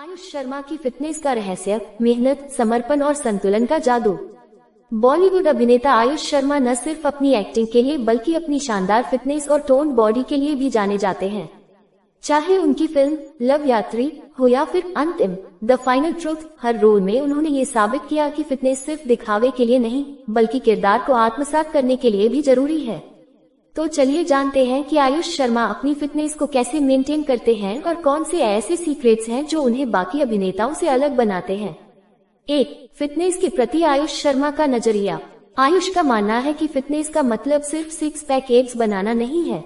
आयुष शर्मा की फिटनेस का रहस्य, मेहनत, समर्पण और संतुलन का जादू। बॉलीवुड अभिनेता आयुष शर्मा न सिर्फ अपनी एक्टिंग के लिए बल्कि अपनी शानदार फिटनेस और टोन्ड बॉडी के लिए भी जाने जाते हैं। चाहे उनकी फिल्म लव यात्री हो या फिर अंतिम द फाइनल ट्रुथ, हर रोल में उन्होंने ये साबित किया कि फिटनेस सिर्फ दिखावे के लिए नहीं बल्कि किरदार को आत्मसात करने के लिए भी जरूरी है। तो चलिए जानते हैं कि आयुष शर्मा अपनी फिटनेस को कैसे मेंटेन करते हैं और कौन से ऐसे सीक्रेट्स हैं जो उन्हें बाकी अभिनेताओं से अलग बनाते हैं। 1. फिटनेस के प्रति आयुष शर्मा का नजरिया। आयुष का मानना है कि फिटनेस का मतलब सिर्फ सिक्स पैक एब्स बनाना नहीं है।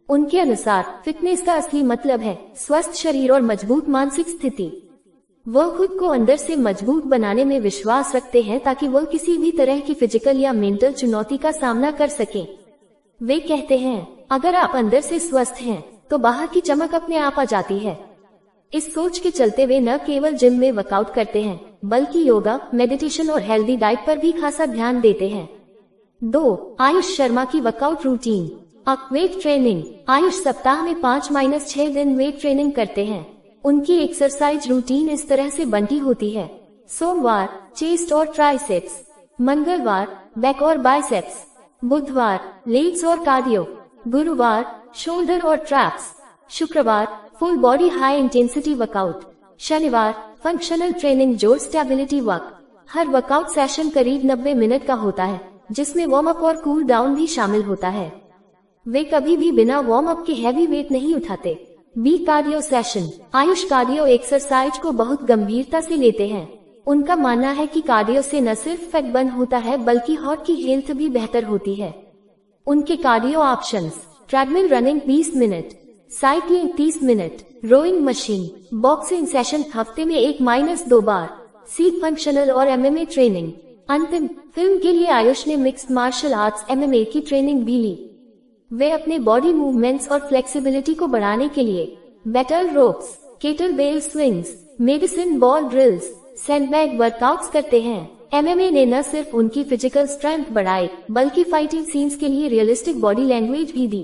उनके अनुसार फिटनेस का असली मतलब है स्वस्थ शरीर और मजबूत मानसिक स्थिति। वह खुद को अंदर से मजबूत बनाने में विश्वास रखते हैं ताकि वह किसी भी तरह की फिजिकल या मेंटल चुनौती का सामना कर सके। वे कहते हैं, अगर आप अंदर से स्वस्थ हैं, तो बाहर की चमक अपने आप आ जाती है। इस सोच के चलते वे न केवल जिम में वर्कआउट करते हैं बल्कि योगा, मेडिटेशन और हेल्दी डाइट पर भी खासा ध्यान देते हैं। 2. आयुष शर्मा की workout routine. Weight training. Ayush सप्ताह में 5-6 दिन वेट ट्रेनिंग करते हैं। उनकी एक्सरसाइज रूटीन इस तरह से बंटी होती है: सोमवार चेस्ट और ट्राइसेप्स, मंगलवार बैक और बाइसेप्स, बुधवार लेग्स और कार्डियो, गुरुवार शोल्डर और ट्रैप्स, शुक्रवार full body high intensity workout, शनिवार फंक्शनल ट्रेनिंग जोड़ स्टेबिलिटी वर्क। हर वर्कआउट सेशन करीब 90 मिनट का होता है जिसमें वार्म अप और कूल डाउन भी शामिल होता है। वे कभी भी बिना वार्म अप के हैवी वेट नहीं उठाते। B. Cardio session. Ayush cardio exercise को बहुत गंभीरता से लेते हैं। उनका मानना है कि कार्डियो से न सिर्फ फैट बर्न होता है बल्कि हार्ट की हेल्थ भी बेहतर होती है। उनके cardio options: treadmill running 20 minute, cycling 30 minute, rowing machine, boxing session हफ्ते में 1-2 बार, सीट फंक्शनल और MMA ट्रेनिंग। अंतिम फिल्म के लिए आयुष ने मिक्स्ड मार्शल आर्ट्स MMA की ट्रेनिंग भी ली। वे अपने बॉडी मूवमेंट्स और फ्लेक्सिबिलिटी को बढ़ाने के लिए battle ropes, kettlebell swings, medicine ball drills, sandbag workouts करते हैं। MMA ने न सिर्फ उनकी फिजिकल स्ट्रेंथ बढ़ाई बल्कि फाइटिंग सीन्स के लिए रियलिस्टिक बॉडी लैंग्वेज भी दी।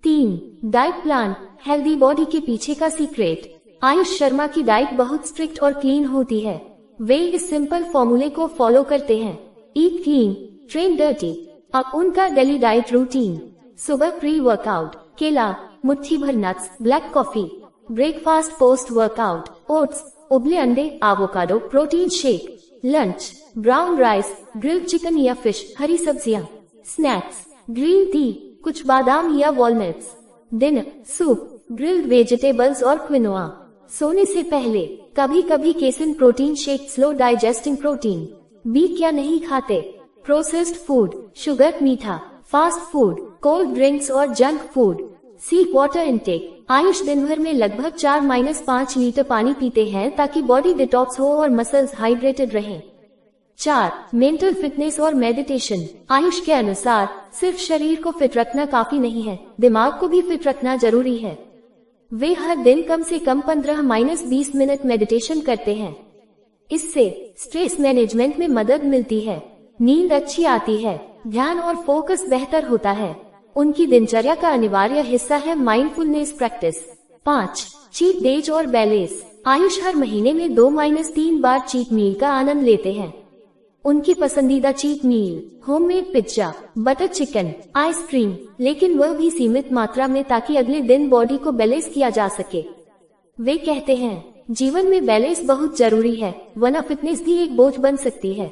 3. Diet plan. हेल्दी बॉडी के पीछे का सीक्रेट। आयुष शर्मा की डाइट बहुत स्ट्रिक्ट और क्लीन होती है। वे इस सिंपल फॉर्मूले को फॉलो करते हैं: ईट क्लीन, ट्रेन डर्टी। अब उनका डेली डाइट रूटीन: सुबह प्री वर्कआउट केला, मुट्ठी भर nuts, black coffee. Breakfast post workout oats, उबले अंडे, avocado, protein shake. Lunch brown rice, grilled chicken या फिश, हरी सब्जियां। स्नैक्स ग्रीन टी, कुछ बादाम या walnuts. Dinner soup, grilled vegetables और क्विनोआ। सोने से पहले कभी कभी casein protein shake, slow digesting protein. B. क्या नहीं खाते? प्रोसेस्ड फूड, शुगर, मीठा, फास्ट फूड, कोल्ड ड्रिंक्स और junk food. C. Water intake. Ayush दिन भर में लगभग 4-5 लीटर पानी पीते हैं ताकि बॉडी डिटॉक्स हो और मसल्स हाइड्रेटेड रहें। 4. मेंटल फिटनेस और मेडिटेशन। आयुष के अनुसार सिर्फ शरीर को फिट रखना काफी नहीं है, दिमाग को भी फिट रखना जरूरी है। वे हर दिन कम से कम 15-20 मिनट मेडिटेशन करते हैं। इससे स्ट्रेस मैनेजमेंट में मदद मिलती है, नींद अच्छी आती है, ध्यान और फोकस बेहतर होता है। उनकी दिनचर्या का अनिवार्य हिस्सा है माइंडफुलनेस प्रैक्टिस। 5. चीट डेज और बैलेंस। आयुष हर महीने में 2-3 बार चीट मील का आनंद लेते हैं। उनकी पसंदीदा cheat meal homemade pizza, butter chicken, ice cream, लेकिन वह भी सीमित मात्रा में ताकि अगले दिन बॉडी को बैलेंस किया जा सके। वे कहते हैं, जीवन में बैलेंस बहुत जरूरी है वरना फिटनेस भी एक बोझ बन सकती है।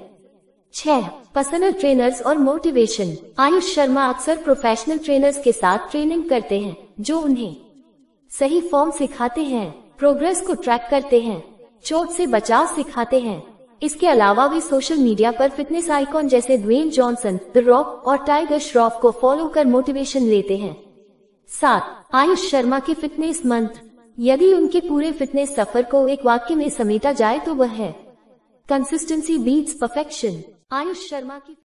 6. पर्सनल ट्रेनर्स और मोटिवेशन। आयुष शर्मा अक्सर प्रोफेशनल ट्रेनर्स के साथ ट्रेनिंग करते हैं जो उन्हें सही फॉर्म सिखाते हैं, प्रोग्रेस को ट्रैक करते हैं, चोट से बचाव सिखाते हैं। इसके अलावा वे सोशल मीडिया पर फिटनेस आइकॉन जैसे ड्वेन जॉनसन, द रॉक और टाइगर श्रॉफ को फॉलो कर मोटिवेशन लेते हैं। 7. आयुष शर्मा के फिटनेस मंत्र। यदि उनके पूरे फिटनेस सफर को एक वाक्य में समेटा जाए तो वह है: consistency beats perfection. Ayush Sharma की